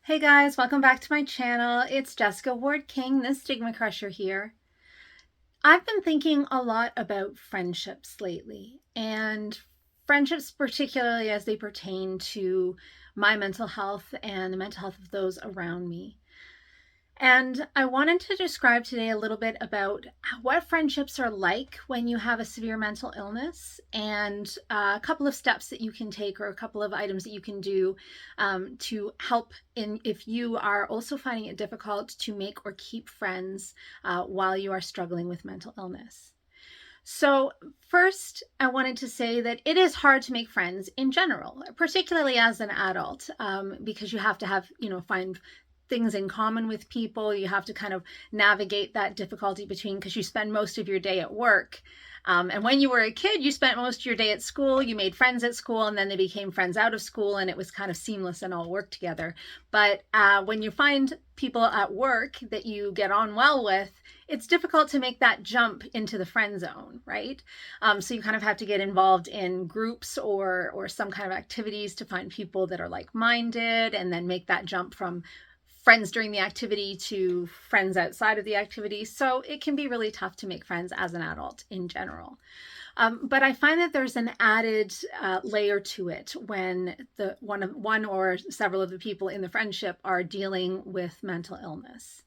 Hey guys, welcome back to my channel. It's Jessica Ward King, the StigmaCrusher here. I've been thinking a lot about friendships lately, and friendships particularly as they pertain to my mental health and the mental health of those around me. And I wanted to describe today a little bit about what friendships are like when you have a severe mental illness, and a couple of steps that you can take, or a couple of items that you can do to help in if you are also finding it difficult to make or keep friends while you are struggling with mental illness. So, first, I wanted to say that it is hard to make friends in general, particularly as an adult, because you have to find things in common with people. You have to kind of navigate that difficulty between, because you spend most of your day at work. And when you were a kid, you spent most of your day at school. You made friends at school, and then they became friends out of school, and it was kind of seamless and all worked together. But when you find people at work that you get on well with, it's difficult to make that jump into the friend zone, right? So you kind of have to get involved in groups or some kind of activities to find people that are like-minded, and then make that jump from friends during the activity to friends outside of the activity. So it can be really tough to make friends as an adult in general. But I find that there's an added layer to it when one or several of the people in the friendship are dealing with mental illness.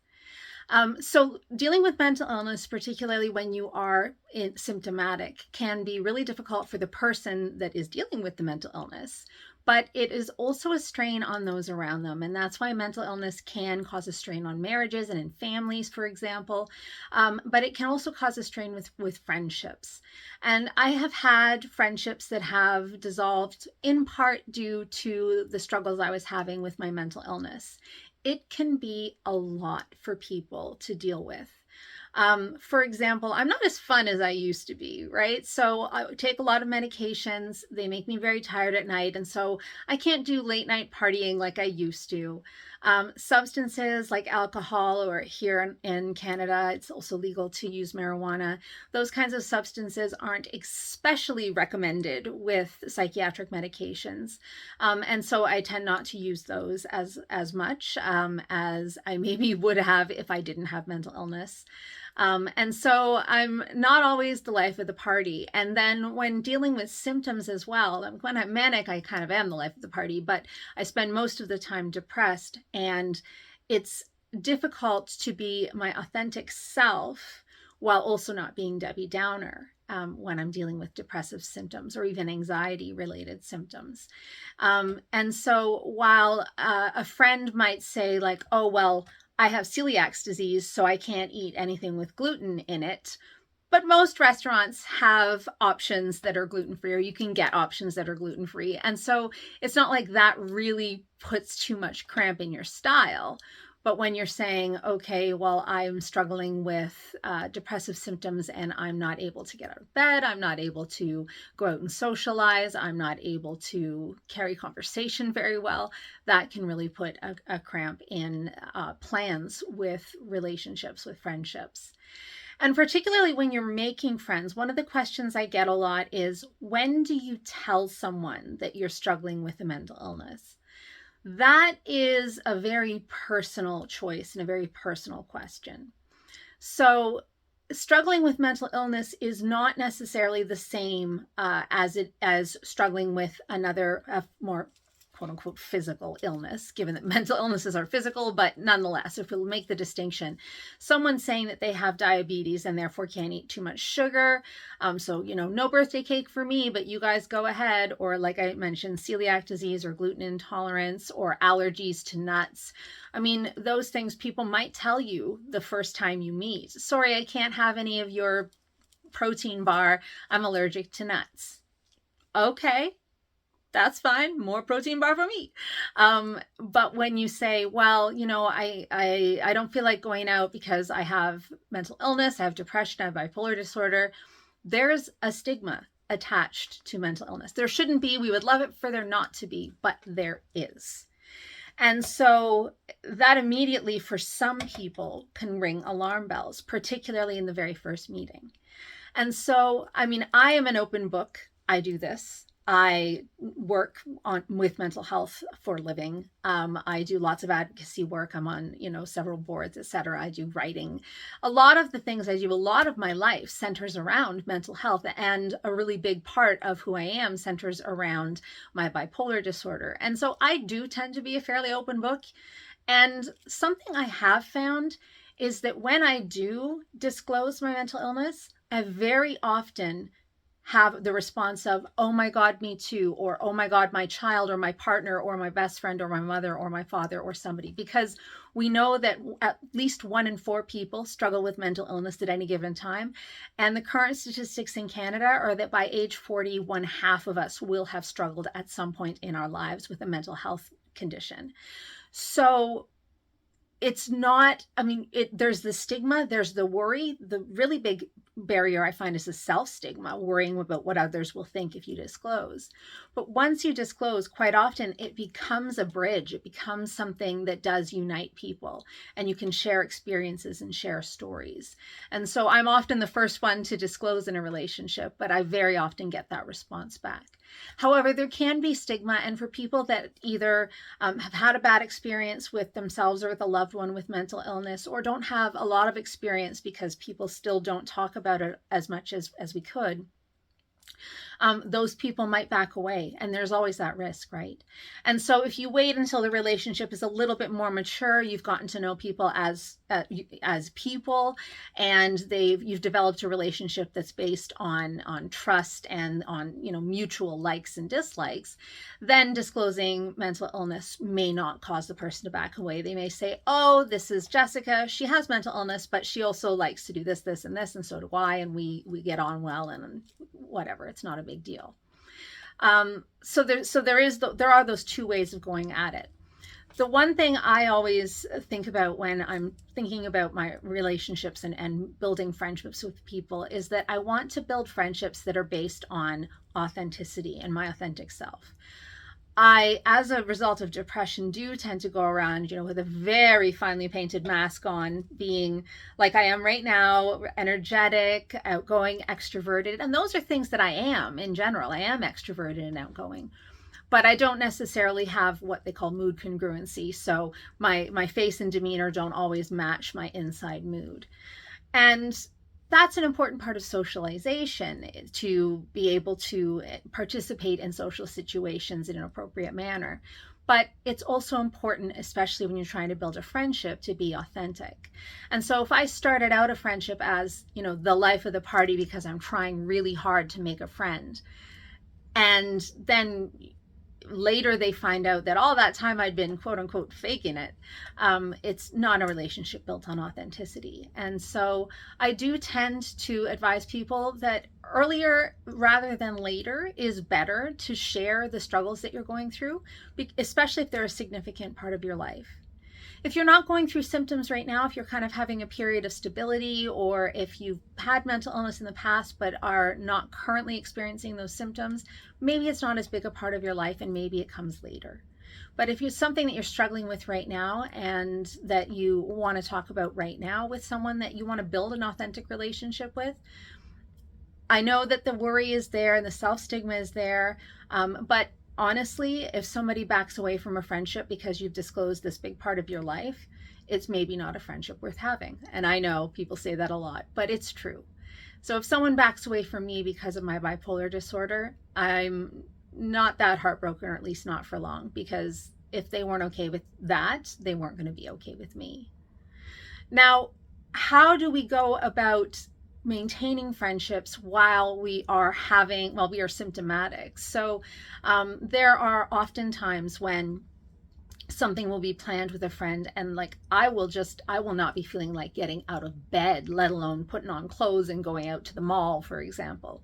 So dealing with mental illness, particularly when you are symptomatic, can be really difficult for the person that is dealing with the mental illness, but it is also a strain on those around them. And that's why mental illness can cause a strain on marriages and in families, for example. But it can also cause a strain with friendships. And I have had friendships that have dissolved in part due to the struggles I was having with my mental illness. It can be a lot for people to deal with. For example, I'm not as fun as I used to be, right? So I take a lot of medications. They make me very tired at night. And so I can't do late night partying like I used to. Substances like alcohol, or here in Canada, it's also legal to use marijuana. Those kinds of substances aren't especially recommended with psychiatric medications. And so I tend not to use those as much as I maybe would have if I didn't have mental illness. And so I'm not always the life of the party. And then when dealing with symptoms as well, when I'm manic, I kind of am the life of the party, but I spend most of the time depressed. And it's difficult to be my authentic self while also not being Debbie Downer. When I'm dealing with depressive symptoms or even anxiety related symptoms. And so while a friend might say like, oh, well, I have celiac disease, so I can't eat anything with gluten in it. But most restaurants have options that are gluten-free, or you can get options that are gluten-free. And so it's not like that really puts too much cramp in your style. But when you're saying, okay, well, I'm struggling with depressive symptoms and I'm not able to get out of bed, I'm not able to go out and socialize, I'm not able to carry conversation very well, that can really put a cramp in plans with relationships, with friendships. And particularly when you're making friends, one of the questions I get a lot is, when do you tell someone that you're struggling with a mental illness? That is a very personal choice and a very personal question. So struggling with mental illness is not necessarily the same as struggling with another more quote unquote physical illness, given that mental illnesses are physical, but nonetheless, if we'll make the distinction, someone saying that they have diabetes and therefore can't eat too much sugar. So, no birthday cake for me, but you guys go ahead. Or like I mentioned, celiac disease or gluten intolerance or allergies to nuts. I mean, those things people might tell you the first time you meet. Sorry, I can't have any of your protein bar. I'm allergic to nuts. Okay, that's fine. More protein bar for me. But when you say, well, I don't feel like going out because I have mental illness, I have depression, I have bipolar disorder, there's a stigma attached to mental illness. There shouldn't be. We would love it for there not to be, but there is. And so that immediately, for some people, can ring alarm bells, particularly in the very first meeting. And so, I mean, I am an open book. I do this. I work with mental health for a living. I do lots of advocacy work. I'm on, several boards, etc. I do writing. A lot of the things I do, a lot of my life centers around mental health, and a really big part of who I am centers around my bipolar disorder. And so I do tend to be a fairly open book. And something I have found is that when I do disclose my mental illness, I very often have the response of, oh my God, me too, or oh my God, my child, or my partner, or my best friend, or my mother, or my father, or somebody. Because we know that at least 1 in 4 people struggle with mental illness at any given time. And the current statistics in Canada are that by age 40, 1/2 of us will have struggled at some point in our lives with a mental health condition. So it's not, there's the stigma, there's the worry. The really big barrier I find is the self-stigma, worrying about what others will think if you disclose. But once you disclose, quite often it becomes a bridge. It becomes something that does unite people, and you can share experiences and share stories. And so I'm often the first one to disclose in a relationship, but I very often get that response back. However, there can be stigma, and for people that either have had a bad experience with themselves or with a loved one with mental illness, or don't have a lot of experience because people still don't talk about it as much as we could, those people might back away, and there's always that risk, right? And so if you wait until the relationship is a little bit more mature, you've gotten to know people as people, and you've developed a relationship that's based on trust and on mutual likes and dislikes, then disclosing mental illness may not cause the person to back away. They may say, oh, this is Jessica, she has mental illness, but she also likes to do this, this, and this, and so do I, and we get on well, and whatever, it's not a big deal. So there are those two ways of going at it. The one thing I always think about when I'm thinking about my relationships and building friendships with people is that I want to build friendships that are based on authenticity and my authentic self. I, as a result of depression, do tend to go around, with a very finely painted mask on, being like I am right now, energetic, outgoing, extroverted. And those are things that I am in general. I am extroverted and outgoing. But I don't necessarily have what they call mood congruency. So my face and demeanor don't always match my inside mood. And that's an important part of socialization, to be able to participate in social situations in an appropriate manner. But it's also important, especially when you're trying to build a friendship, to be authentic. And so if I started out a friendship as, the life of the party because I'm trying really hard to make a friend, and then later they find out that all that time I'd been quote unquote faking it, it's not a relationship built on authenticity. And so I do tend to advise people that earlier rather than later is better to share the struggles that you're going through, especially if they're a significant part of your life. If you're not going through symptoms right now, if you're kind of having a period of stability, or if you've had mental illness in the past but are not currently experiencing those symptoms, maybe it's not as big a part of your life and maybe it comes later. But if it's something that you're struggling with right now and that you want to talk about right now with someone that you want to build an authentic relationship with, I know that the worry is there and the self-stigma is there, but honestly, if somebody backs away from a friendship because you've disclosed this big part of your life, it's maybe not a friendship worth having. And I know people say that a lot, but it's true. So if someone backs away from me because of my bipolar disorder, I'm not that heartbroken, or at least not for long, because if they weren't okay with that, they weren't going to be okay with me. Now, how do we go about maintaining friendships while we are symptomatic? So there are often times when something will be planned with a friend, and I will not be feeling like getting out of bed, let alone putting on clothes and going out to the mall, for example.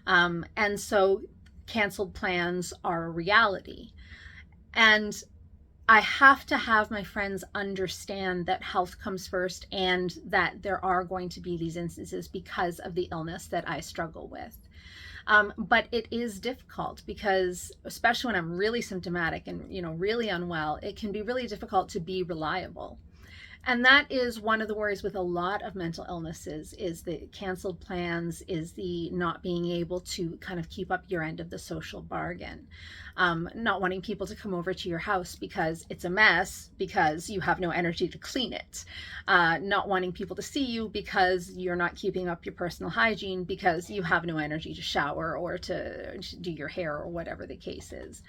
And so canceled plans are a reality. And I have to have my friends understand that health comes first, and that there are going to be these instances because of the illness that I struggle with. But it is difficult because, especially when I'm really symptomatic and, really unwell, it can be really difficult to be reliable. And that is one of the worries with a lot of mental illnesses, is the canceled plans, is the not being able to kind of keep up your end of the social bargain. Not wanting people to come over to your house because it's a mess, because you have no energy to clean it. Not wanting people to see you because you're not keeping up your personal hygiene, because you have no energy to shower or to do your hair or whatever the case is.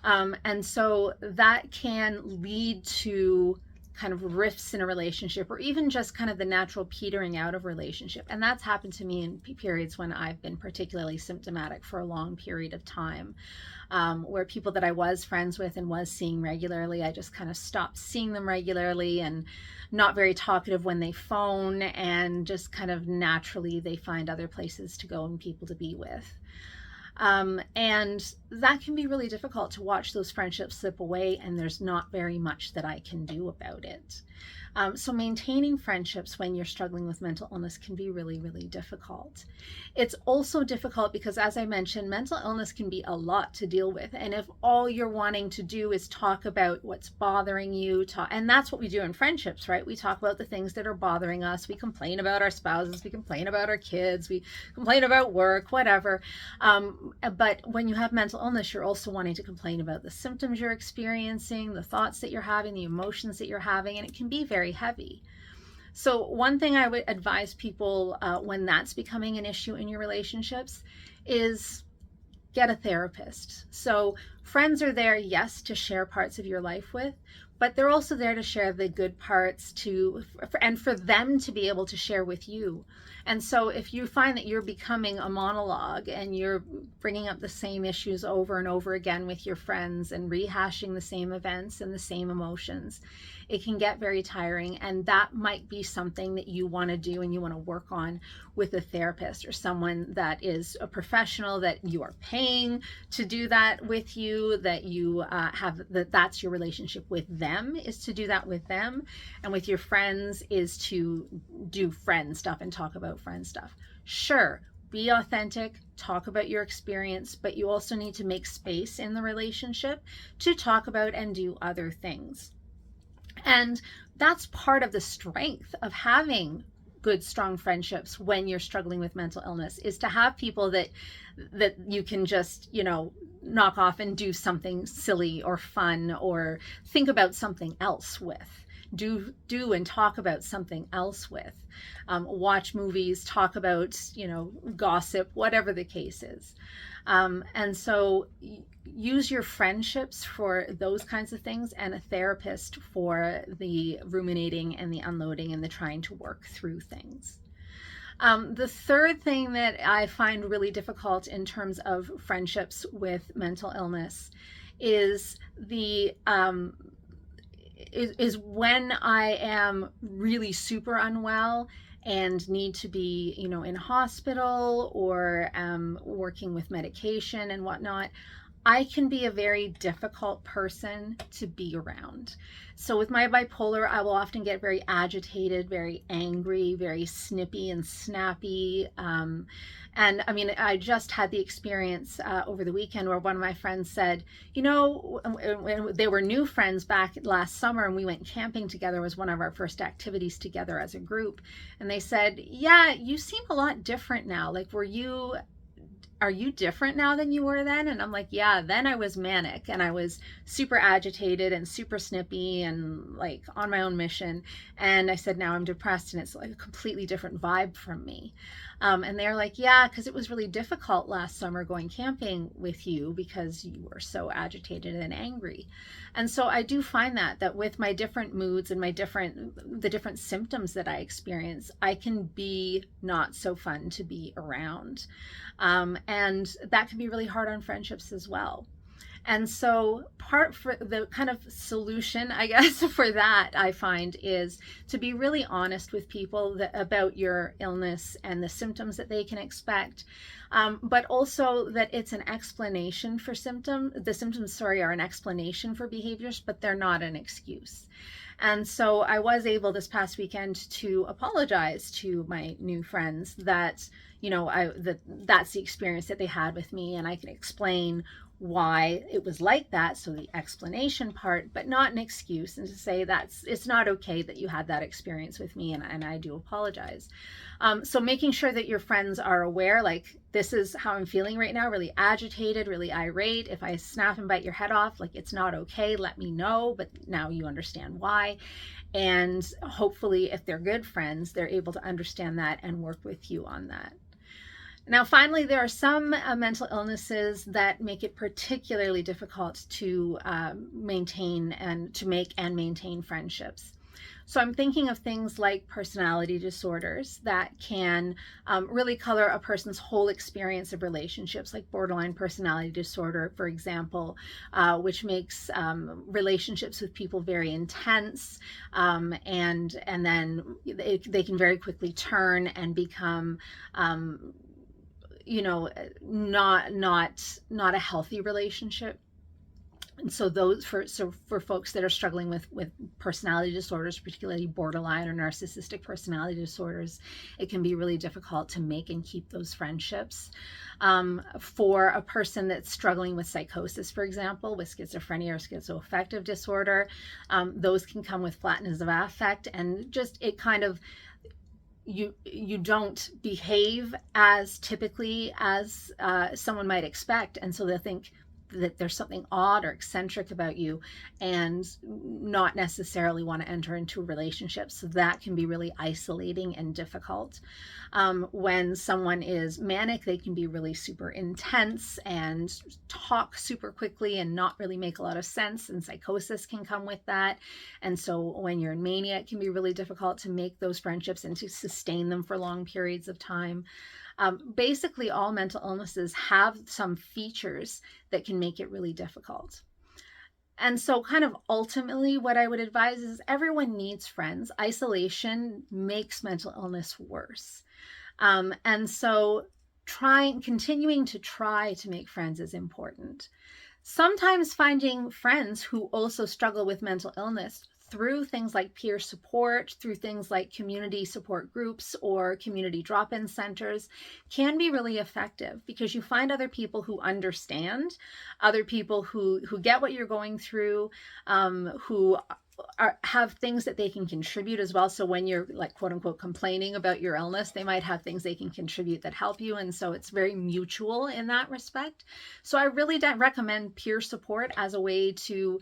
And so that can lead to kind of rifts in a relationship, or even just kind of the natural petering out of relationship. And that's happened to me in periods when I've been particularly symptomatic for a long period of time, where people that I was friends with and was seeing regularly, I just kind of stopped seeing them regularly, and not very talkative when they phone, and just kind of naturally they find other places to go and people to be with. And that can be really difficult to watch those friendships slip away, and there's not very much that I can do about it. So maintaining friendships when you're struggling with mental illness can be really, really difficult. It's also difficult because, as I mentioned, mental illness can be a lot to deal with. And if all you're wanting to do is talk about what's bothering you, and that's what we do in friendships, right? We talk about the things that are bothering us. We complain about our spouses. We complain about our kids. We complain about work, whatever. But when you have mental illness, you're also wanting to complain about the symptoms you're experiencing, the thoughts that you're having, the emotions that you're having, and it can be very heavy. So one thing I would advise people when that's becoming an issue in your relationships is get a therapist. So friends are there, yes, to share parts of your life with, but they're also there to share the good parts and for them to be able to share with you. And so if you find that you're becoming a monologue and you're bringing up the same issues over and over again with your friends and rehashing the same events and the same emotions, it can get very tiring. And that might be something that you want to do and you want to work on with a therapist or someone that is a professional that you are paying to do that with you, that you that's your relationship with them, is to do that with them. And with your friends is to do friend stuff and talk about friend stuff. Sure, be authentic, talk about your experience, but you also need to make space in the relationship to talk about and do other things. And that's part of the strength of having good, strong friendships when you're struggling with mental illness, is to have people that you can just, knock off and do something silly or fun or think about something else with. Do and talk about something else with. Watch movies, talk about, gossip, whatever the case is. And so use your friendships for those kinds of things, and a therapist for the ruminating and the unloading and the trying to work through things. The third thing that I find really difficult in terms of friendships with mental illness is is when I am really super unwell and need to be, in hospital or working with medication and whatnot. I can be a very difficult person to be around. So with my bipolar, I will often get very agitated, very angry, very snippy and snappy. And I mean, I just had the experience over the weekend where one of my friends said, when they were new friends back last summer and we went camping together, it was one of our first activities together as a group. And they said, yeah, you seem a lot different now. Like, are you different now than you were then? And I'm like, yeah, then I was manic and I was super agitated and super snippy and like on my own mission. And I said, now I'm depressed and it's like a completely different vibe from me. And they're like, yeah, because it was really difficult last summer going camping with you because you were so agitated and angry. And so I do find that with my different moods and the different symptoms that I experience, I can be not so fun to be around. And that can be really hard on friendships as well. And so for the kind of solution, I guess, for that, I find, is to be really honest with people about your illness and the symptoms that they can expect, but also that it's an explanation for the symptoms, are an explanation for behaviors, but they're not an excuse. And so I was able this past weekend to apologize to my new friends that, that's the experience that they had with me, and I can explain why it was like that, so the explanation part, but not an excuse, and to say that's it's not okay that you had that experience with me, and I do apologize. So making sure that your friends are aware, like, this is how I'm feeling right now, really agitated, really irate. If I snap and bite your head off, like, it's not okay, let me know, but now you understand why. And hopefully, if they're good friends, they're able to understand that and work with you on that. Now, finally, there are some mental illnesses that make it particularly difficult to maintain and to make and maintain friendships. So I'm thinking of things like personality disorders that can really color a person's whole experience of relationships, like borderline personality disorder, for example, which makes relationships with people very intense, and then they can very quickly turn and become not a healthy relationship. And so for folks that are struggling with personality disorders, particularly borderline or narcissistic personality disorders, it can be really difficult to make and keep those friendships. For a person that's struggling with psychosis, for example, with schizophrenia or schizoaffective disorder, those can come with flatness of affect, and just it kind of you don't behave as typically as someone might expect, and so they'll think that there's something odd or eccentric about you and not necessarily want to enter into a relationship. So that can be really isolating and difficult. When someone is manic, they can be really super intense and talk super quickly and not really make a lot of sense, and psychosis can come with that. And so when you're in mania, it can be really difficult to make those friendships and to sustain them for long periods of time. Basically, all mental illnesses have some features that can make it really difficult. And so, kind of ultimately, what I would advise is everyone needs friends. Isolation makes mental illness worse. And so, continuing to try to make friends is important. Sometimes finding friends who also struggle with mental illness through things like peer support, through things like community support groups or community drop-in centers can be really effective, because you find other people who understand, other people who get what you're going through, who have things that they can contribute as well. So when you're, like, quote unquote complaining about your illness, they might have things they can contribute that help you. And so it's very mutual in that respect. So I really recommend peer support as a way to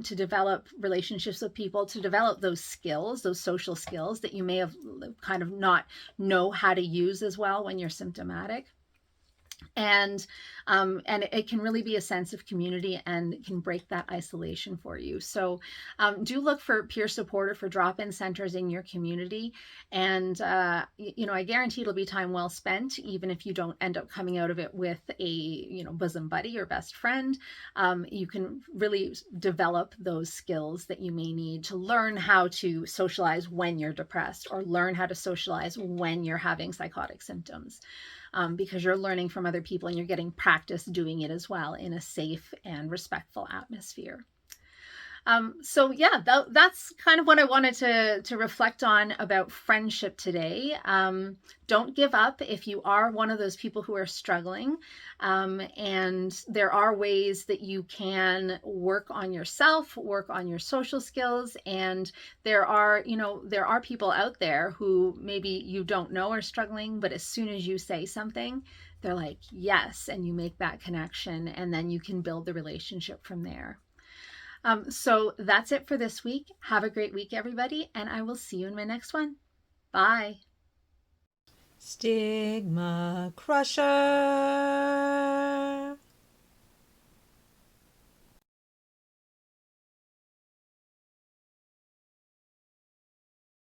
develop relationships with people, to develop those skills, those social skills that you may have kind of not know how to use as well when you're symptomatic. And it can really be a sense of community, and it can break that isolation for you. So do look for peer support or for drop-in centers in your community, and I guarantee it'll be time well spent, even if you don't end up coming out of it with a bosom buddy or best friend. You can really develop those skills that you may need to learn how to socialize when you're depressed, or learn how to socialize when you're having psychotic symptoms. Because you're learning from other people and you're getting practice doing it as well in a safe and respectful atmosphere. So yeah, that's kind of what I wanted to reflect on about friendship today. Don't give up if you are one of those people who are struggling. And there are ways that you can work on yourself, work on your social skills. And there are people out there who maybe you don't know are struggling, but as soon as you say something, they're like, yes, and you make that connection, and then you can build the relationship from there. So that's it for this week. Have a great week, everybody, and I will see you in my next one. Bye. StigmaCrusher.